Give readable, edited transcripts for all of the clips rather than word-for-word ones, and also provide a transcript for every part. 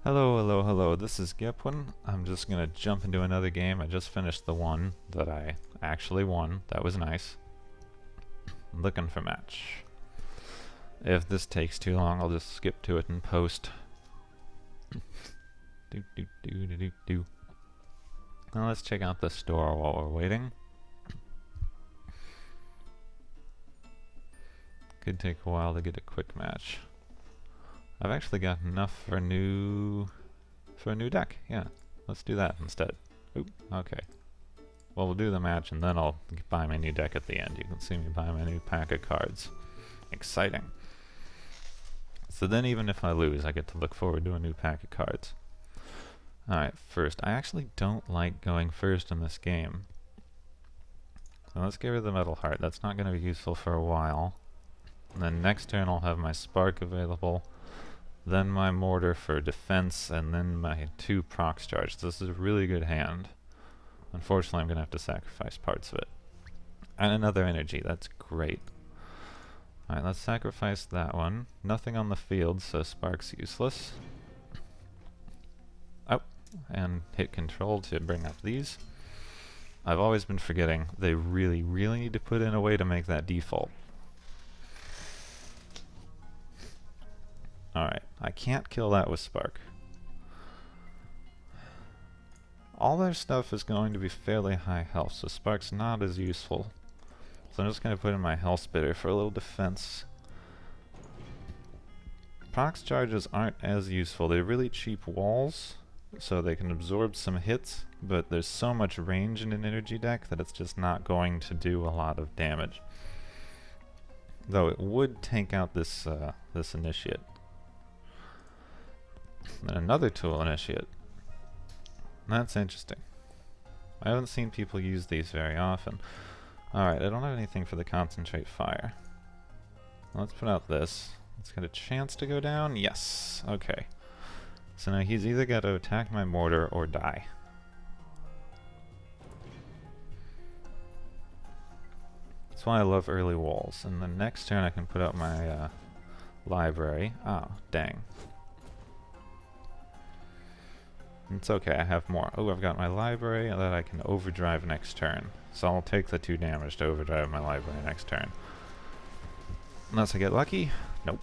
Hello, hello, hello, this is Gepwin. I'm just gonna jump into another game. I just finished the one that I actually won. That was nice. Looking for match. If this takes too long, I'll just skip to it in post. Do. Now let's check out the store while we're waiting. Could take a while to get a quick match. I've actually got enough for a new deck. Yeah, let's do that instead. Oop, okay. Well, we'll do the match and then I'll buy my new deck at the end. You can see me buy my new pack of cards. Exciting. So then even if I lose, I get to look forward to a new pack of cards. Alright, first, I actually don't like going first in this game. So let's get rid of the Metal Heart. That's not going to be useful for a while. And then next turn I'll have my Spark available. Then my Mortar for defense, and then my 2 procs charge. This is a really good hand. Unfortunately, I'm going to have to sacrifice parts of it. And another energy, that's great. Alright, let's sacrifice that one. Nothing on the field, so Spark's useless. Oh, and hit control to bring up these. I've always been forgetting they really, really need to put in a way to make that default. Alright, I can't kill that with Spark. All their stuff is going to be fairly high health, so Spark's not as useful. So I'm just going to put in my Health Spitter for a little defense. Prox charges aren't as useful. They're really cheap walls, so they can absorb some hits, but there's so much range in an energy deck that it's just not going to do a lot of damage. Though it would take out this Initiate. And another tool Initiate. That's interesting. I haven't seen people use these very often. Alright, I don't have anything for the Concentrate Fire. Let's put out this. It's got a chance to go down? Yes. Okay. So now he's either got to attack my Mortar or die. That's why I love early walls. And the next turn I can put out my library. Ah, dang. It's okay, I have more. Oh, I've got my library that I can overdrive next turn. So I'll take the 2 damage to overdrive my library next turn. Unless I get lucky? Nope.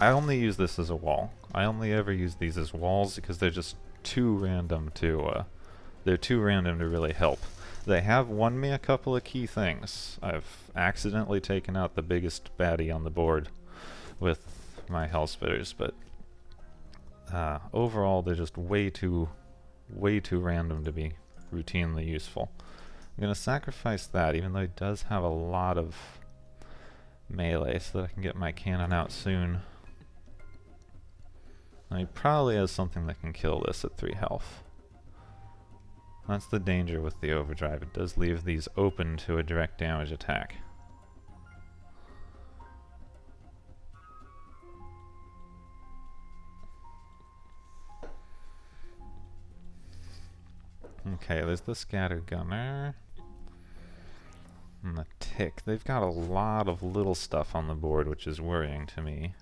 I only use this as a wall. I only ever use these as walls because they're just too random to, really help. They have won me a couple of key things. I've accidentally taken out the biggest baddie on the board with my Hell Spitters, but overall, they're just way too random to be routinely useful. I'm going to sacrifice that, even though it does have a lot of melee, so that I can get my cannon out soon. And he probably has something that can kill this at 3 health. That's the danger with the overdrive. It does leave these open to a direct damage attack. Okay, there's the Scattergunner. And the Tick. They've got a lot of little stuff on the board, which is worrying to me.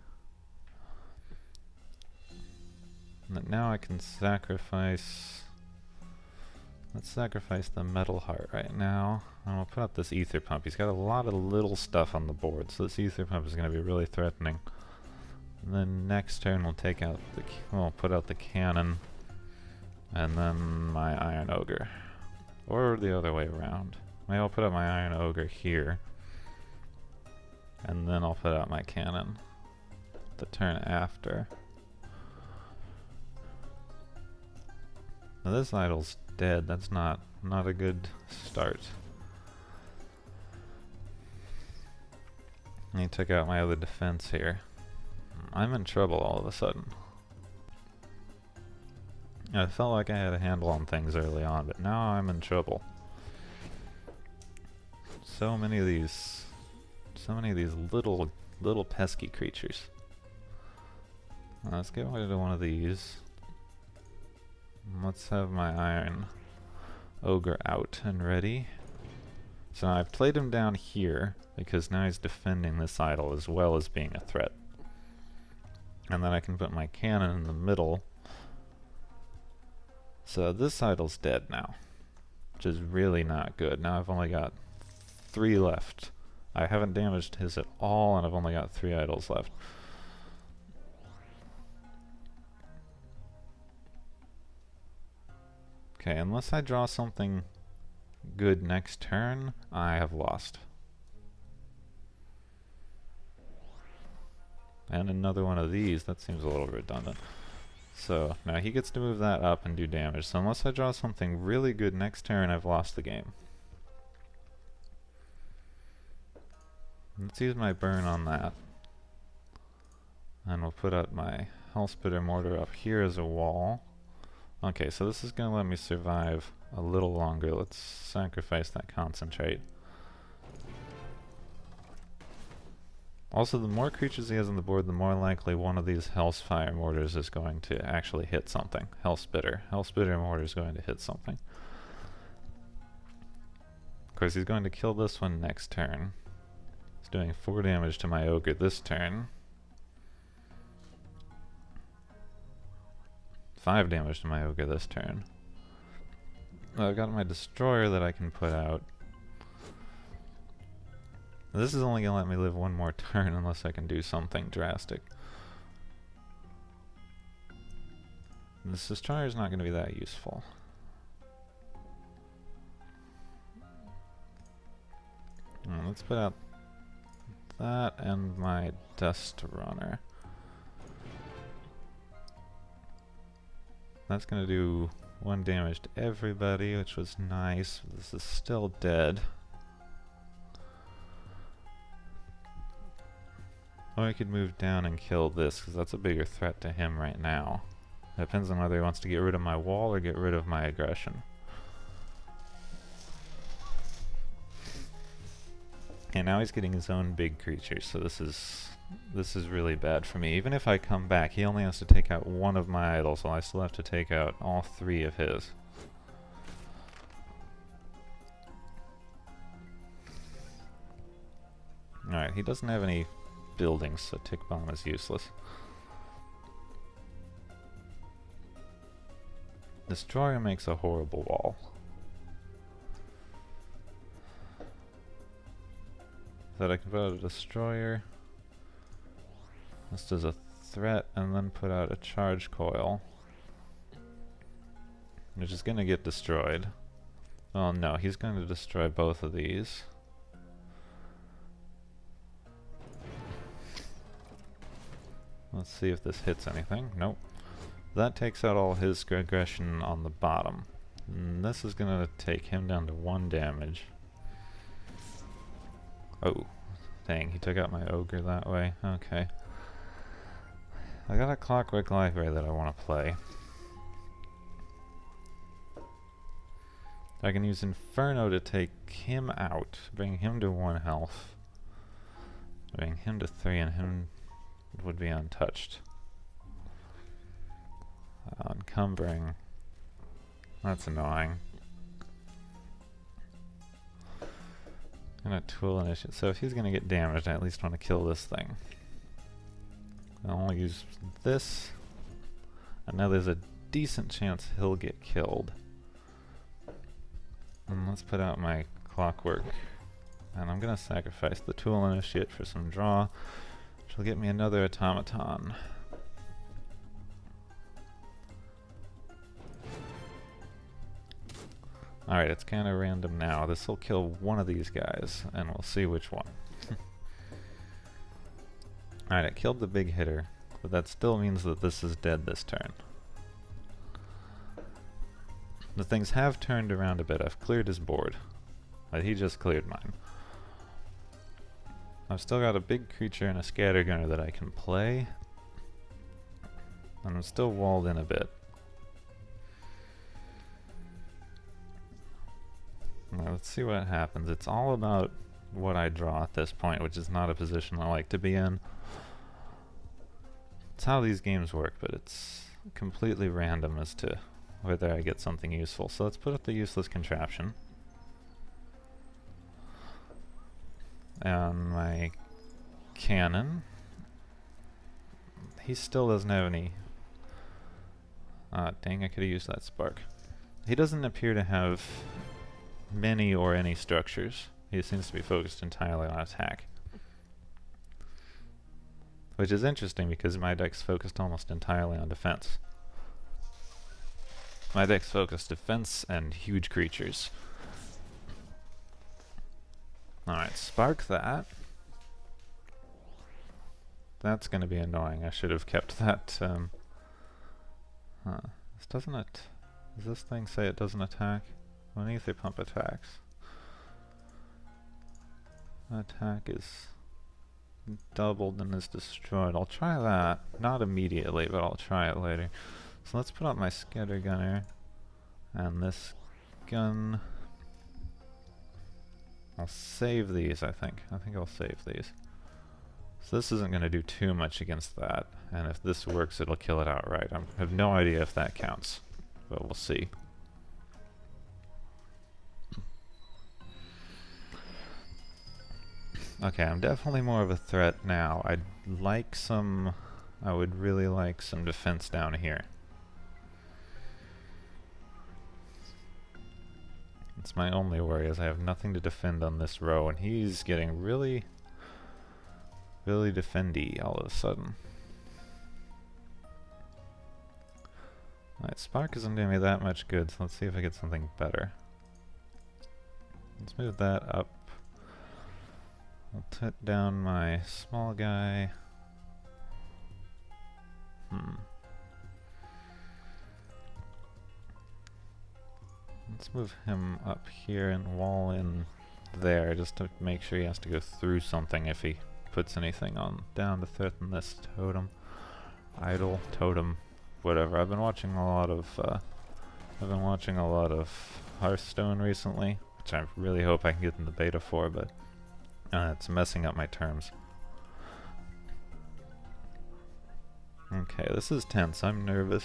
And now I can sacrifice... Let's sacrifice the Metal Heart right now. And we'll put out this Ether Pump. He's got a lot of little stuff on the board, so this Ether Pump is going to be really threatening. And then next turn we'll take out the... we'll put out the cannon. And then my Iron Ogre. Or the other way around. Maybe I'll put out my Iron Ogre here. And then I'll put out my cannon the turn after. Now this idol's dead. That's not a good start. He took out my other defense here. I'm in trouble all of a sudden. I felt like I had a handle on things early on, but now I'm in trouble. So many of these little pesky creatures. Let's get rid of one of these. Let's have my Iron Ogre out and ready. So now I've played him down here because now he's defending this idol as well as being a threat. And then I can put my cannon in the middle. So this idol's dead now, which is really not good. Now I've only got 3 left. I haven't damaged his at all, and I've only got 3 idols left. Okay, unless I draw something good next turn, I have lost. And another one of these, that seems a little redundant. So, now he gets to move that up and do damage. So unless I draw something really good next turn, I've lost the game. Let's use my burn on that. And we'll put out my Hellspitter Mortar up here as a wall. Okay, so this is going to let me survive a little longer. Let's sacrifice that concentrate. Also, the more creatures he has on the board, the more likely one of these Hellfire Mortars is going to actually hit something. Hellspitter Mortar is going to hit something. Of course, he's going to kill this one next turn. He's doing 4 damage to my Ogre this turn. 5 damage to my Ogre this turn. I've got my Destroyer that I can put out. This is only going to let me live 1 more turn unless I can do something drastic. This Destroyer is not going to be that useful. Let's put out that and my Dust Runner. That's going to do 1 damage to everybody, which was nice. This is still dead. Or I could move down and kill this, because that's a bigger threat to him right now. It depends on whether he wants to get rid of my wall or get rid of my aggression. And now he's getting his own big creatures, so this is really bad for me. Even if I come back, he only has to take out 1 of my idols, so I still have to take out all 3 of his. Alright, he doesn't have any buildings, so Tick Bomb is useless. Destroyer makes a horrible wall. So I can put out a Destroyer. This does a threat, and then put out a Charge Coil, which is going to get destroyed. Well, no, he's going to destroy both of these. Let's see if this hits anything. Nope. That takes out all his aggression on the bottom. And this is going to take him down to 1 damage. Oh, dang, he took out my Ogre that way. Okay. I got a Clockwork Library that I want to play. I can use Inferno to take him out, bring him to 1 health. Bring him to 3, and him would be untouched. Encumbering. That's annoying. And a Tool Initiative. So if he's going to get damaged, I at least want to kill this thing. I'll only use this. And now there's a decent chance he'll get killed. And let's put out my Clockwork. And I'm going to sacrifice the Tool Initiate for some draw, which will get me another Automaton. Alright, it's kind of random now. This will kill one of these guys, and we'll see which one. Alright, it killed the big hitter, but that still means that this is dead this turn. The things have turned around a bit. I've cleared his board, but he just cleared mine. I've still got a big creature and a Scattergunner that I can play, and I'm still walled in a bit. Now let's see what happens. It's all about what I draw at this point, which is not a position I like to be in. It's how these games work, but it's completely random as to whether I get something useful. So let's put up the useless contraption. And my cannon. he still doesn't have any... Ah, dang, I could have used that spark. He doesn't appear to have many or any structures. He seems to be focused entirely on attack. Which is interesting because my deck's focused almost entirely on defense. My deck's focused defense and huge creatures. Alright, spark that. That's gonna be annoying. I should have kept that, This doesn't does this thing say it doesn't attack? When ether pump attacks. Attack is doubled and is destroyed. I'll try that. Not immediately, but I'll try it later. So let's put up my scatter gunner. And this gun... I'll save these, I think. I think I'll save these. So this isn't going to do too much against that. And if this works, it'll kill it outright. I have no idea if that counts. But we'll see. Okay, I'm definitely more of a threat now. I would really like some defense down here. It's my only worry, is I have nothing to defend on this row, and he's getting really, really defendy all of a sudden. Alright, Spark isn't doing me that much good, so let's see if I get something better. Let's move that up. I'll put down my small guy. Let's move him up here and wall in there, just to make sure he has to go through something if he puts anything on down to threaten this totem. Idol, totem, whatever. I've been watching a lot of Hearthstone recently, which I really hope I can get in the beta for, but it's messing up my terms. Okay, this is tense. I'm nervous.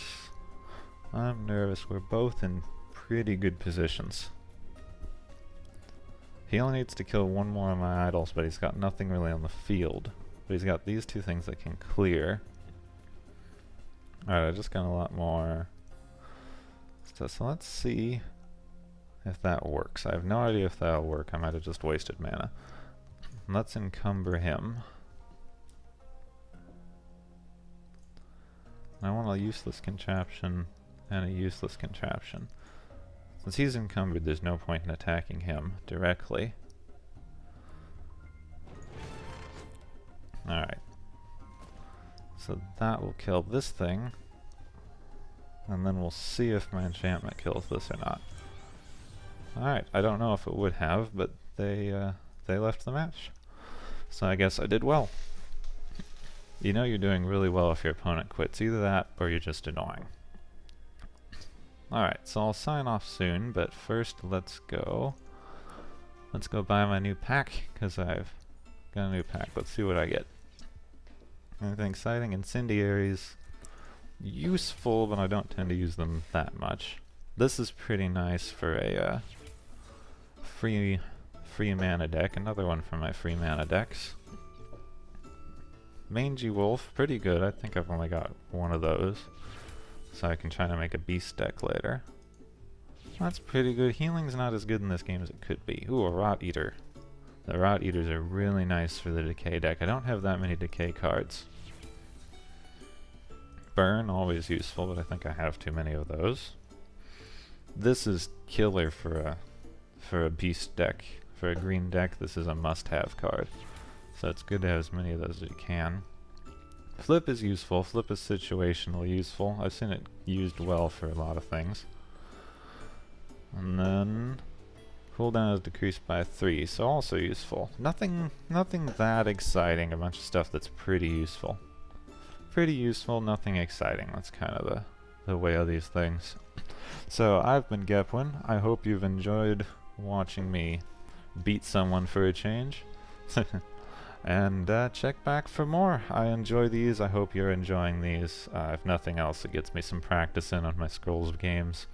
We're both in pretty good positions. He only needs to kill one more of my idols, but he's got nothing really on the field. But he's got these two things that can clear. Alright, I just got a lot more stuff. So let's see if that works. I have no idea if that'll work. I might have just wasted mana. Let's encumber him. I want a useless contraption and a useless contraption. Since he's encumbered, there's no point in attacking him directly. Alright. So that will kill this thing. And then we'll see if my enchantment kills this or not. Alright, I don't know if it would have, but they left the match. So I guess I did well. You know you're doing really well if your opponent quits. Either that, or you're just annoying. Alright, so I'll sign off soon, but first let's go buy my new pack, because I've got a new pack. Let's see what I get. Anything exciting? Incendiaries. Useful, but I don't tend to use them that much. This is pretty nice for a free mana deck. Another one for my free mana decks. Mangy Wolf, pretty good. I think I've only got one of those, so I can try to make a beast deck later. That's pretty good. Healing's not as good in this game as it could be. Ooh, a Rot Eater. The Rot Eaters are really nice for the Decay deck. I don't have that many Decay cards. Burn, always useful, but I think I have too many of those. This is killer for a beast deck. For a green deck, this is a must-have card. So it's good to have as many of those as you can. Flip is useful. Flip is situationally useful. I've seen it used well for a lot of things. And then cooldown is decreased by 3, so also useful. Nothing that exciting. A bunch of stuff that's pretty useful. Pretty useful, nothing exciting. That's kind of the way of these things. So I've been Gepwin. I hope you've enjoyed watching me beat someone for a change. And check back for more. I enjoy these. I hope you're enjoying these. If nothing else, it gets me some practice in on my Scrolls of games.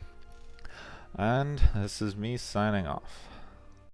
And this is me signing off.